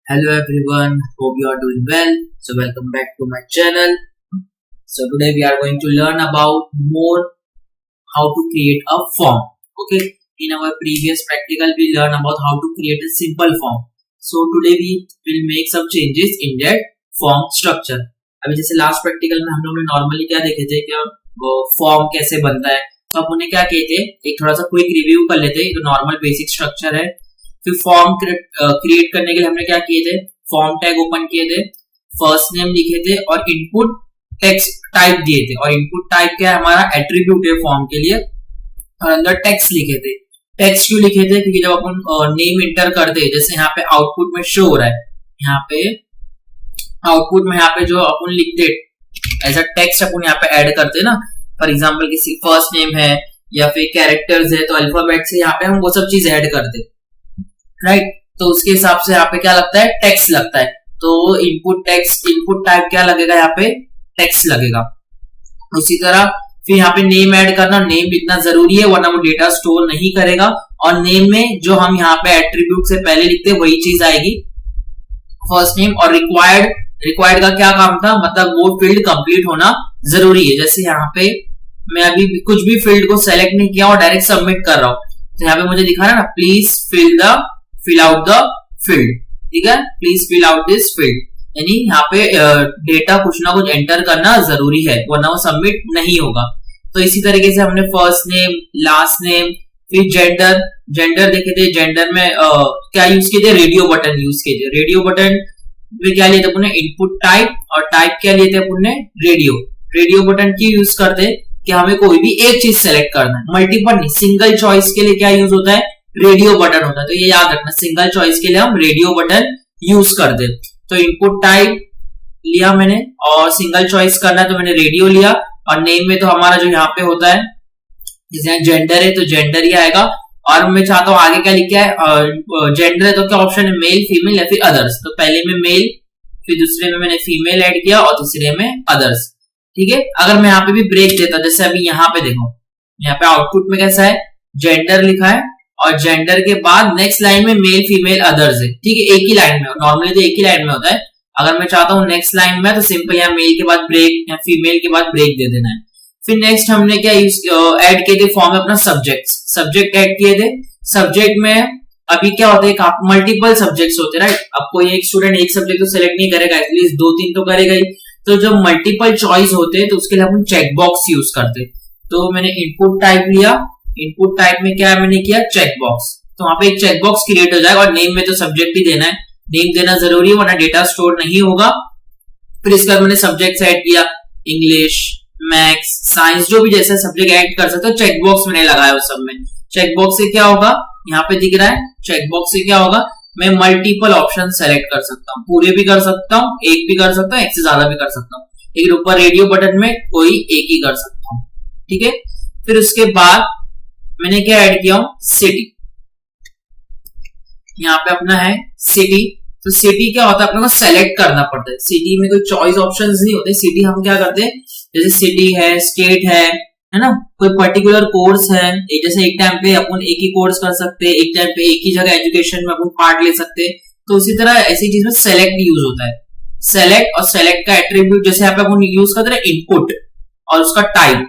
Hello everyone, hope you are doing well. So welcome back to my channel. So today we are going to learn about more how to create a form. Okay, in our previous practical we learned about how to create a simple form. So today we will make some changes in that form structure. अभी जैसे last practical में हम लोग ने normally क्या देखे थे कि फॉर्म कैसे बनता है, तो अपन ने क्या किए थे, एक थोड़ा सा क्विक रिव्यू कर लेते हैं. तो नॉर्मल बेसिक स्ट्रक्चर है. फिर फॉर्म क्रिएट करने के लिए हमने क्या किए थे, फॉर्म टैग ओपन किए थे, फर्स्ट नेम लिखे थे और इनपुट टेक्स्ट टाइप दिए थे. और इनपुट टाइप क्या है, हमारा एट्रीब्यूट है फॉर्म के लिए. और अंदर टेक्स्ट लिखे थे. टेक्स्ट क्यों लिखे थे, क्योंकि जब अपन नेम इंटर करते हैं, जैसे यहाँ पे आउटपुट में शो हो रहा है, यहाँ पे आउटपुट में यहाँ पे जो अपन लिखते एज अ टेक्स्ट अपन यहाँ पे ऐड करते हैं ना. फॉर एग्जाम्पल किसी फर्स्ट नेम है या फिर कैरेक्टर्स है, तो अल्फाबेट से यहाँ पे हम वो सब चीज ऐड करते हैं, राइट. तो उसके हिसाब से यहाँ पे क्या लगता है, टेक्स्ट लगता है. तो इनपुट टेक्स्ट, इनपुट टाइप क्या लगेगा, यहाँ पे टेक्स्ट लगेगा. उसी तरह फिर यहाँ पे नेम ऐड करना, नेम लिखना जरूरी है वरना वो डेटा स्टोर नहीं करेगा. और नेम में जो हम यहाँ पे एट्रीब्यूट से पहले लिखते हैं वही चीज आएगी, फर्स्ट नेम. और रिक्वायर्ड का क्या काम था, मतलब वो फील्ड कंप्लीट होना जरूरी है. जैसे यहाँ पे मैं अभी कुछ भी फील्ड को सेलेक्ट नहीं किया और डायरेक्ट सबमिट कर रहा हूँ, तो यहाँ पे मुझे दिखा रहा है ना, please fill out the field. ठीक है, please fill out this field. यानी यहाँ पे डेटा कुछ ना कुछ एंटर करना जरूरी है वरना वो सबमिट नहीं होगा. तो इसी तरीके से हमने फर्स्ट नेम, लास्ट नेम, फिर जेंडर देखे थे. जेंडर में क्या यूज किए थे, रेडियो बटन यूज किए थे. रेडियो बटन में क्या लिए थे अपन ने, इनपुट टाइप. और टाइप क्या लिए थे अपन ने, रेडियो बटन की यूज करते कि हमें कोई भी एक चीज सेलेक्ट करना है, मल्टीपल नहीं. सिंगल चॉइस के लिए क्या यूज होता है, रेडियो बटन होता है. तो ये याद रखना, सिंगल चॉइस के लिए हम रेडियो बटन यूज करते. तो इनपुट टाइप लिया मैंने, और सिंगल चॉइस करना है तो मैंने रेडियो लिया. और नेम में तो हमारा जो यहाँ पे होता है, जैसे जेंडर है तो जेंडर ही आएगा. और मैं चाहता हूँ आगे क्या लिखा है, जेंडर है तो क्या ऑप्शन है, मेल, फीमेल या फिर अदर्स. तो पहले में मेल, फिर दूसरे में मैंने फीमेल ऐड किया और तीसरे में अदर्स. ठीक है. अगर मैं यहाँ पे भी ब्रेक देता, जैसे अभी यहाँ पे देखो, यहाँ पे आउटपुट में कैसा है, जेंडर लिखा है और जेंडर के बाद नेक्स्ट लाइन में मेल, फीमेल, अदर्स है. ठीक है, एक ही लाइन में, नॉर्मली तो एक ही लाइन में होता है. अगर मैं चाहता हूँ नेक्स्ट लाइन में, तो सिंपल यहाँ मेल के बाद ब्रेक या फीमेल के बाद ब्रेक दे देना है. फिर नेक्स्ट हमने क्या ऐड किए थे फॉर्म में, अपना सब्जेक्ट ऐड किए थे. सब्जेक्ट में अभी क्या होता है, मल्टीपल सब्जेक्ट्स होते हैं, राइट. अब कोई एक स्टूडेंट एक सब्जेक्ट तो सेलेक्ट नहीं करेगा, एटलीस्ट 2-3 तो करेगा ही. तो जब मल्टीपल चॉइस होते हैं तो उसके लिए हम चेक बॉक्स यूज करते. तो मैंने इनपुट टाइप लिया, इनपुट टाइप में क्या मैंने किया, चेक बॉक्स. तो वहां पे एक चेक बॉक्स क्रिएट हो जाएगा. और नेम में तो सब्जेक्ट ही देना है, नेम देना जरूरी है वरना डेटा स्टोर नहीं होगा. फिर इसके बाद मैंने सब्जेक्ट ऐड किया, इंग्लिश, मैथ्स, साइंस, जो भी जैसे सब्जेक्ट ऐड कर सकते हो. चेक बॉक्स मैंने लगाया उस सब में. चेक बॉक्स से क्या होगा, यहाँ पे दिख रहा है, चेक बॉक्स से क्या होगा, मैं मल्टीपल ऑप्शन सेलेक्ट कर सकता हूँ. पूरे भी कर सकता हूँ, एक भी कर सकता हूँ, एक से ज्यादा भी कर सकता हूँ. लेकिन ऊपर रेडियो बटन में कोई एक ही कर सकता हूँ. ठीक है. फिर उसके बाद मैंने क्या ऐड किया हूं, सिटी. यहाँ पे अपना है सिटी. तो सिटी क्या होता है, अपने को सेलेक्ट करना पड़ता है. सिटी में कोई चॉइस ऑप्शंस नहीं होते. सिटी हम क्या करते हैं, जैसे सिटी है, स्टेट है ना, कोई पर्टिकुलर कोर्स है. जैसे एक टाइम पे अपन एक ही कोर्स कर सकते हैं, एक टाइम पे एक ही जगह एजुकेशन में अपन पार्ट ले सकते हैं. तो उसी तरह ऐसी चीज में सेलेक्ट यूज होता है. सेलेक्ट और सेलेक्ट का एट्रीब्यूट जैसे यहाँ पे अपन यूज करते हैं, इनपुट और उसका टाइप.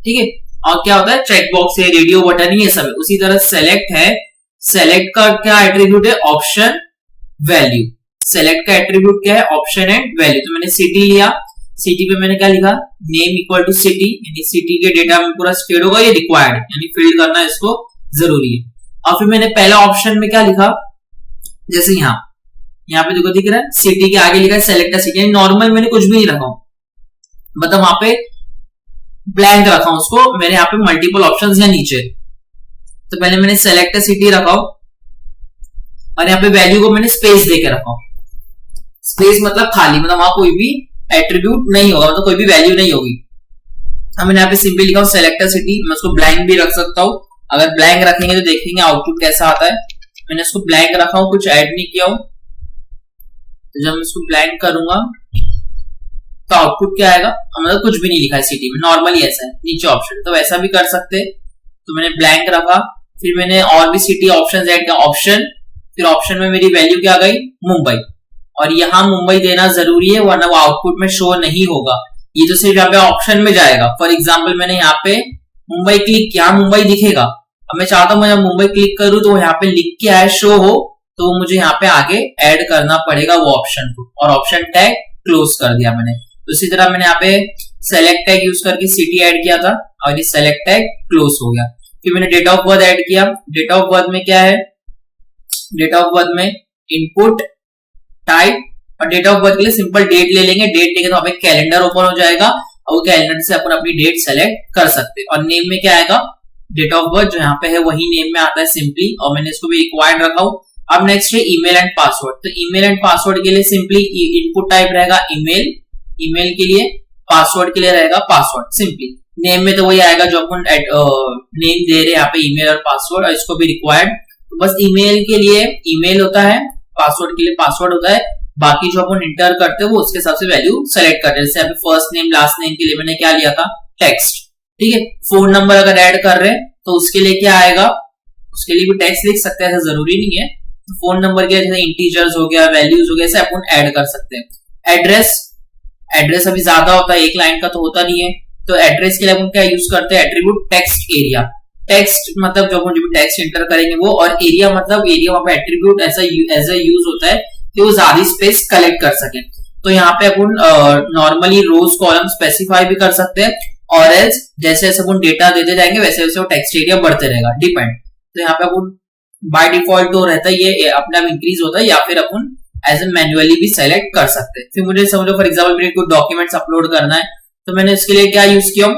ठीक है. और क्या होता है, चेक बॉक्स है, रेडियो बटन है, ये सब है. उसी तरह सेलेक्ट है, सेलेक्ट का क्या एट्रीब्यूट है, ऑप्शन, वैल्यू. सेलेक्ट का एट्रीब्यूट क्या है, ऑप्शन एंड वैल्यू. तो मैंने सिटी लिया, सिटी पे मैंने क्या लिखा, नेम इक्वल टू सिटी, यानी सिटी के डेटा में पूरा स्टेट होगा, ये रिक्वायर्ड यानी फिल करना इसको जरूरी है. और फिर मैंने पहला ऑप्शन में क्या लिखा, जैसे यहाँ पे देखो दिख रहा है, सिटी के आगे लिखा है सेलेक्ट सिटी. यानी नॉर्मल मैंने कुछ भी नहीं रखा हूं, मतलब वहां पे ब्लैंक रखा हूं उसको. मेरे यहाँ पे मल्टीपल ऑप्शंस है नीचे. तो पहले मैंने सेलेक्ट सिटी रखा हूं और यहाँ पे वैल्यू को मैंने स्पेस देके रखा हूं. स्पेस मतलब खाली, मतलब वहां कोई भी एट्रीब्यूट नहीं होगा, मतलब कोई भी वैल्यू नहीं होगी. अब मैंने यहाँ पे सिंपल लिखा हूं सेलेक्ट सिटी. मैं उसको ब्लैंक भी रख सकता हूं. अगर ब्लैंक रखेंगे तो देखेंगे आउटपुट कैसा आता है. मैंने उसको ब्लैंक रखा हूं, कुछ ऐड नहीं किया हूं. तो जब मैं इसको ब्लैंक करूंगा तो आउटपुट क्या आएगा, मतलब कुछ भी नहीं लिखा है सिटी में, नॉर्मली ऐसा है नीचे ऑप्शन. तो वैसा भी कर सकते हैं. तो मैंने ब्लैंक रखा. फिर मैंने और भी सिटी ऑप्शन ऐड किया, ऑप्शन, फिर ऑप्शन में मेरी वैल्यू क्या आ गई, मुंबई, और यहाँ मुंबई देना जरूरी है वरना वो आउटपुट में शो नहीं होगा। ये तो सिर्फ यहाँ पे ऑप्शन में जाएगा। फॉर एग्जाम्पल मैंने यहाँ पे मुंबई क्लिक किया, मुंबई दिखेगा। अब मैं चाहता हूँ मैं मुंबई क्लिक करूँ तो यहाँ पे लिख के आए शो हो, तो मुझे यहाँ पे आगे ऐड करना पड़ेगा वो ऑप्शन को, और ऑप्शन टैग क्लोज कर दिया मैंने। तो इसी तरह मैंने यहाँ पे सेलेक्ट टैग यूज करके सिटी ऐड किया था और ये सेलेक्ट टैग क्लोज हो गया। फिर मैंने डेट ऑफ बर्थ ऐड किया। डेट ऑफ बर्थ में क्या है, डेट ऑफ बर्थ में इनपुट टाइप, और डेट ऑफ बर्थ के लिए सिंपल डेट ले लेंगे। डेट लेंगे तो वहां पे कैलेंडर ओपन हो जाएगा और वो कैलेंडर से अपन अपनी डेट सेलेक्ट कर सकते हैं। और नेम में क्या आएगा, डेट ऑफ बर्थ जो यहाँ पे है वही नेम में आता है सिंपली, और मैंने इसको भी रिक्वायर्ड रखा हूं। अब नेक्स्ट है ईमेल एंड पासवर्ड। तो ईमेल एंड पासवर्ड के लिए सिंपली इनपुट टाइप रहेगा ईमेल, ईमेल के लिए, पासवर्ड के लिए रहेगा पासवर्ड। सिंपली नेम में तो वही आएगा जो अपन नेम दे रहे हैं यहाँ पे, ईमेल और पासवर्ड, और इसको भी रिक्वायर्ड। तो बस ईमेल के लिए ईमेल होता है, पासवर्ड के लिए पासवर्ड होता है, बाकी जो अपन इंटर करते हैं वो उसके हिसाब से वैल्यू सेलेक्ट करते हैं। जैसे यहाँ पे फर्स्ट नेम लास्ट नेम के लिए मैंने क्या लिया था, टेक्स्ट, ठीक है। फोन नंबर अगर ऐड कर रहे हैं तो उसके लिए क्या आएगा, उसके लिए भी टेक्स्ट लिख सकते हैं, ऐसा जरूरी नहीं है। तो फोन नंबर के जैसे इंटीजर्स हो गया, वैल्यूज हो गया, ऐसे अपन ऐड कर सकते हैं। एड्रेस, एड्रेस अभी ज्यादा होता है, एक लाइन का तो होता नहीं है, तो एड्रेस के लिए अपन क्या यूज करते हैं, एट्रीब्यूट टेक्स्ट एरिया। टेक्स्ट मतलब जो अपन टेक्स्ट इंटर करेंगे वो, और एरिया मतलब एरिया, वहां पे एट्रीब्यूट ऐसा एज ए यूज होता है कि वो ज्यादा स्पेस कलेक्ट कर सके। तो यहाँ पे अपन नॉर्मली रोज कॉलम स्पेसिफाई भी कर सकते हैं, और एल्स जैसे जैसे अपन डेटा देते जाएंगे वैसे वैसे वो टेक्स्ट एरिया बढ़ते रहेगा, डिपेंड। तो यहाँ पे अपन बाय डिफॉल्ट तो रहता है ये अपने आप इंक्रीज होता है, या फिर अपन एज ए मैन्युअली भी सेलेक्ट कर सकते हैं। फिर मुझे समझो फॉर एग्जाम्पल मेरे को डॉक्यूमेंट्स अपलोड करना है, तो मैंने इसके लिए क्या यूज किया,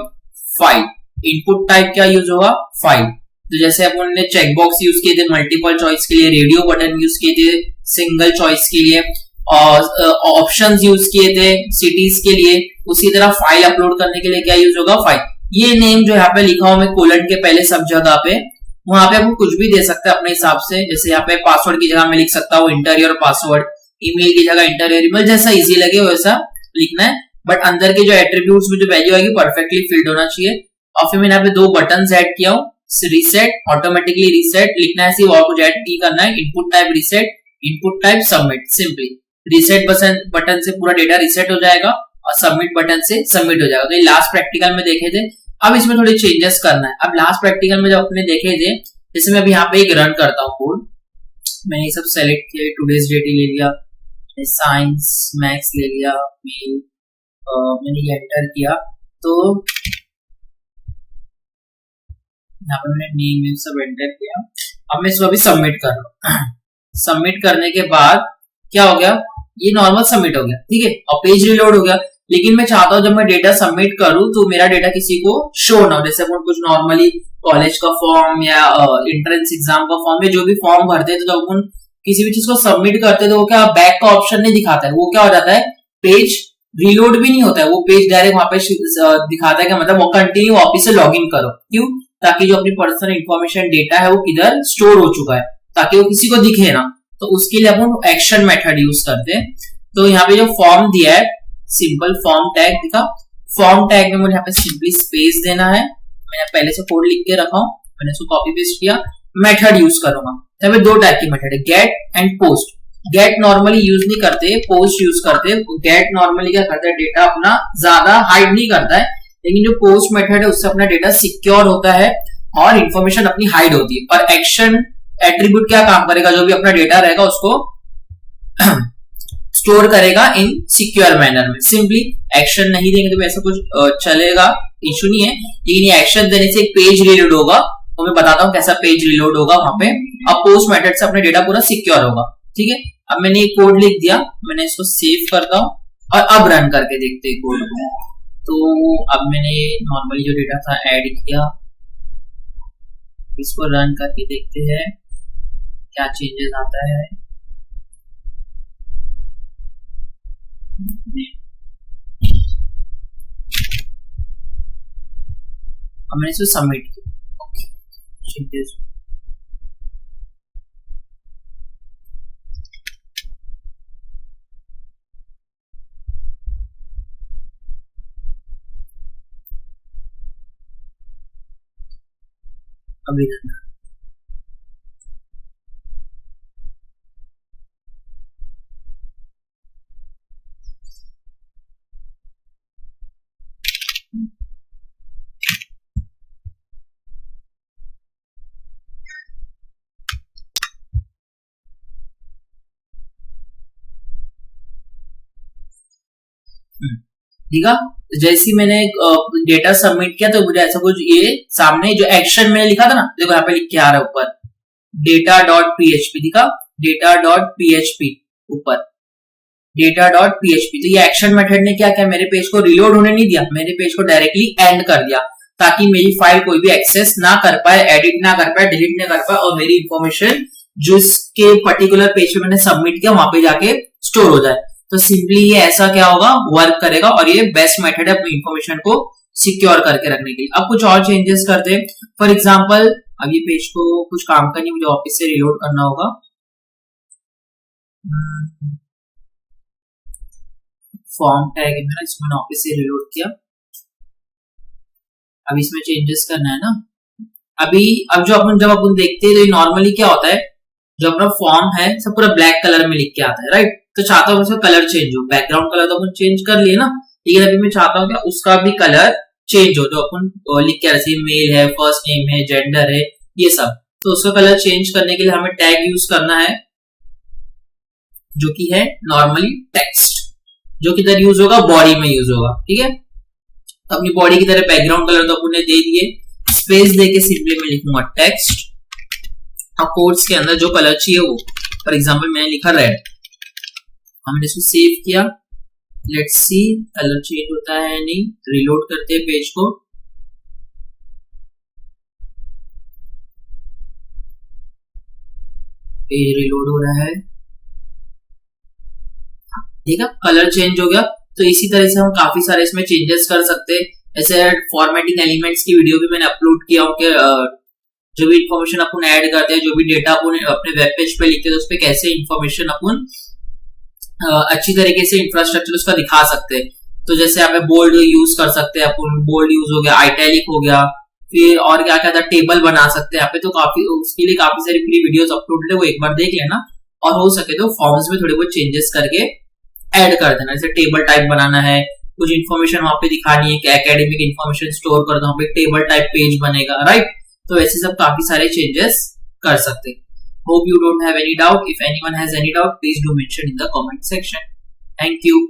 फाइल। इनपुट टाइप क्या यूज होगा, फाइल। तो जैसे अपन ने चेकबॉक्स यूज किए थे मल्टीपल चॉइस के लिए, रेडियो बटन यूज किए थे सिंगल चॉइस के लिए, और ऑप्शंस यूज किए थे सिटीज के लिए, उसी तरह फाइल अपलोड करने के लिए क्या यूज होगा, फाइल। ये नेम जो यहाँ पे लिखा हुआ मैं कोलन के पहले सब जगह पे, वहां पे हम कुछ भी दे सकते हैं अपने हिसाब से। जैसे यहाँ पे पासवर्ड की जगह मैं लिख सकता हूँ इंटीरियर पासवर्ड, ईमेल की जगह इंटीरियर ईमेल, जैसा इजी लगे वैसा लिखना है, बट अंदर के जो एट्रीब्यूट्स में जो वैल्यू आएगी परफेक्टली फिल्ड होना चाहिए। और फिर मैंने यहाँ पे दो बटन ऐड किया हूँ, रीसेट, ऑटोमेटिकली रीसेट लिखना है, सिर्फ और कुछ ऐड नहीं करना है। Input type reset, input type submit, simply reset button से पूरा डेटा रीसेट हो जाएगा और सबमिट बटन से सबमिट हो जाएगा। तो ये लास्ट प्रैक्टिकल में देखे थे। अब इसमें थोड़े चेंजेस करना है। अब लास्ट प्रैक्टिकल में जब अपने देखे थे, जैसे मैं अभी यहाँ पे एक रन करता हूँ कोड, मैंने ये सब सेलेक्ट किया, टुडेज डेट ले लिया, साइंस मैथ्स ले लिया, मेल, मैंने ये एंटर किया, तो यहाँ पे मैंने नेम सब एंटर किया। अब मैं इसको अभी सबमिट कर रहा हूँ। सबमिट करने के बाद क्या हो गया, ये नॉर्मल सबमिट हो गया, ठीक है, और पेज रिलोड हो गया। लेकिन मैं चाहता हूँ जब मैं डेटा सबमिट करूँ तो मेरा डेटा किसी को शो ना हो। जैसे अपन कुछ नॉर्मली कॉलेज का फॉर्म या एंट्रेंस एग्जाम का फॉर्म या जो भी फॉर्म भरते हैं, तो जब अपन किसी भी चीज को सबमिट करते हैं तो वो क्या बैक का ऑप्शन नहीं दिखाता है, वो क्या हो जाता है, पेज रिलोड भी नहीं होता है, वो पेज डायरेक्ट वहां पे दिखाता है कि मतलब वो कंटिन्यू वापस से लॉग इन करो। क्यों, ताकि जो अपनी पर्सनल इंफॉर्मेशन डेटा है वो किधर स्टोर हो चुका है, ताकि वो किसी को दिखे ना। तो उसके लिए अपन एक्शन मेथड यूज करते हैं। तो यहाँ पे जो फॉर्म दिया है, सिंपल फॉर्म टैग दिखा, फॉर्म टैग में मुझे यहाँ पे सिंपली स्पेस देना है। मैंने पहले से कोड लिख के रखा हूँ, मैंने इसको कॉपी पेस्ट किया, मेथड यूज करूंगा। यहाँ पे दो टाइप की मेथड है, get and post. Get normally use नहीं करते, पोस्ट यूज करते हैं। गेट नॉर्मली क्या करता है, डेटा अपना ज्यादा हाइड नहीं करता है, लेकिन जो पोस्ट मेथड है उससे अपना डेटा सिक्योर होता है और इंफॉर्मेशन अपनी हाइड होती है। और एक्शन एट्रीब्यूट क्या काम करेगा, जो भी अपना डेटा रहेगा उसको स्टोर करेगा इन सिक्योर मैनर में। सिंपली एक्शन नहीं देंगे तो ऐसा कुछ चलेगा, इशू नहीं है, लेकिन ये एक्शन देने से एक पेज रिलोड होगा। तो मैं बताता हूँ कैसा पेज रिलोड होगा वहां पे। अब पोस्ट मेथड से अपना डेटा पूरा सिक्योर होगा, ठीक है। अब मैंने ये कोड लिख दिया, मैंने इसको सेव करता हूँ और अब रन करके देखते हैं कोड को। तो अब मैंने नॉर्मली जो डेटा था ऐड किया, इसको रन करके देखते हैं क्या चेंजेस आता है। अब मैंने इसको सबमिट किया, चेंजेस अभी ठीक है। जैसे ही मैंने डेटा सबमिट किया तो मुझे ऐसा कुछ ये सामने जो एक्शन मैंने लिखा था ना, देखो यहाँ पे लिख के आ रहा है ऊपर data.php, दिखा data.php ऊपर data.php। तो ये एक्शन मेथड ने क्या किया, मेरे पेज को रिलोड होने नहीं दिया, मेरे पेज को डायरेक्टली एंड कर दिया, ताकि मेरी फाइल कोई भी एक्सेस ना कर पाए, एडिट ना कर पाए, डिलीट ना कर पाए, और मेरी इंफॉर्मेशन जो इसके पर्टिकुलर पेज पे मैंने सबमिट किया वहां पे जाके स्टोर हो जाए। तो सिंपली ये ऐसा क्या होगा, वर्क करेगा, और ये बेस्ट मेथड है अपनी इंफॉर्मेशन को सिक्योर करके रखने के लिए। अब कुछ और चेंजेस करते हैं। फॉर एग्जाम्पल अब ये पेज को कुछ काम का नहीं, मुझे ऑफिस से रिलोड करना होगा। फॉर्म टैग है मेरा, इसमें ऑफिस से रिलोड किया। अब इसमें चेंजेस करना है ना। अब जब अपन देखते हैं तो नॉर्मली क्या होता है, जो अपना फॉर्म है सब पूरा ब्लैक कलर में लिख के आता है, राइट। तो चाहता हूँ उसका कलर चेंज हो, बैकग्राउंड कलर तो अपन चेंज कर लिए ना, लेकिन अभी मैं चाहता हूँ कि उसका भी कलर चेंज हो, जो अपन लिख के जैसे मेल है, फर्स्ट नेम है, जेंडर है, ये सब। तो उसका कलर चेंज करने के लिए हमें टैग यूज करना है, जो कि है नॉर्मली टेक्स्ट, जो कि इधर यूज होगा, बॉडी में यूज होगा, ठीक है। तो अपनी बॉडी की तरह बैकग्राउंड कलर तो अपन ने दे दिए, स्पेस देके सिंपली मैं लिखूंगा टेक्स्ट, और कोट्स के अंदर जो कलर चाहिए वो, फॉर एग्जांपल मैंने लिखा रेड। हमने इसको सेव किया, लेट्स सी कलर चेंज होता है नहीं। रिलोड करते हैं पेज को, पेज रिलोड हो रहा है, देखा कलर चेंज हो गया। तो इसी तरह से हम काफी सारे इसमें चेंजेस कर सकते हैं। ऐसे फॉर्मेटिंग एलिमेंट्स की वीडियो भी मैंने अपलोड किया हूँ कि जो भी इंफॉर्मेशन अपन ऐड करते हैं, जो भी डेटा अपन अपने वेब पेज पे लिखते हैं, उस पर कैसे इंफॉर्मेशन अपन अच्छी तरीके से इंफ्रास्ट्रक्चर उसका दिखा सकते हैं। तो जैसे यहाँ पे बोल्ड यूज कर सकते हैं अपन, बोल्ड यूज हो गया, आइटैलिक हो गया, फिर और क्या क्या था, टेबल बना सकते हैं यहाँ पे। तो काफी उसके लिए काफी सारी फ्री वीडियोस अपलोडेड है, वो एक बार देख लेना। और हो सके तो फॉर्म्स में थोड़े बहुत चेंजेस करके ऐड कर देना। जैसे टेबल टाइप बनाना है, कुछ इन्फॉर्मेशन वहां पे दिखानी है कि एकेडमिक इन्फॉर्मेशन स्टोर कर दो, वहां पे टेबल टाइप पेज बनेगा, राइट। तो ऐसे सब काफी सारे चेंजेस कर सकते हैं। Hope you don't have any doubt. If anyone has any doubt, please do mention in the comment section. Thank you.